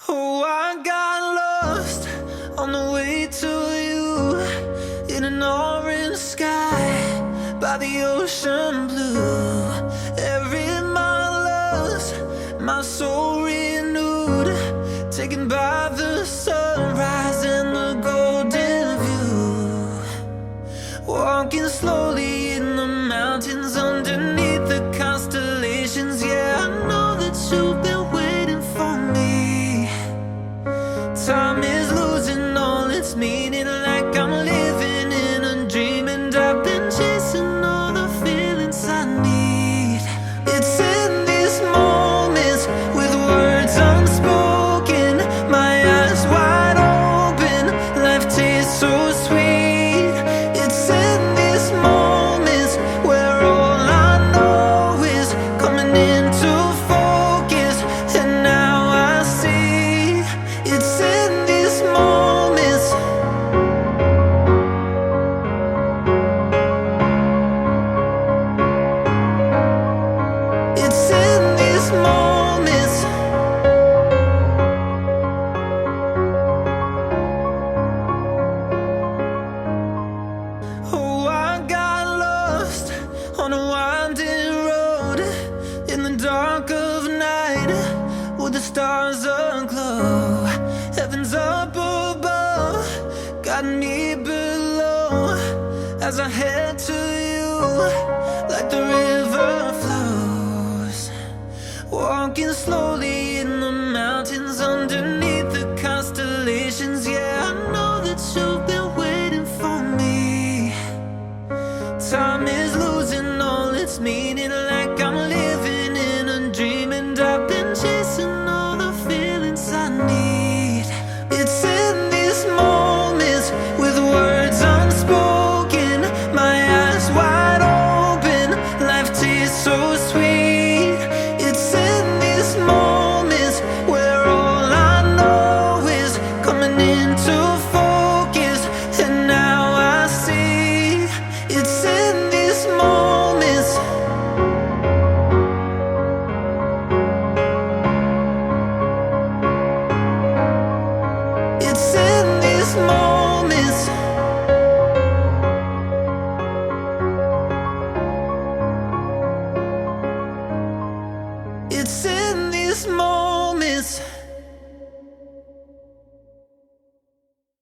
Oh, I got lost on the way to you, in an orange sky by the ocean blue. Every mile lost, my soul renewed, taken by the sunrise and the golden view. Walking slowly in the mountains underneath the constellations. Yeah, I know that you've been waiting for me. Time is losing all its meaning, like I'm living in a dream, and I've been chasing all the feelings I need. It's in these moments with words unspoken, my eyes wide open, life tastes so sweet. It's in these moments where all I know is coming into focus, and now I see. It's in these moments. It's in these moments. Oh, I got lost on a winding road in the dark of night, with the stars aglow. Heaven's up above, got me below, as I head to you like the river flows. Walking slowly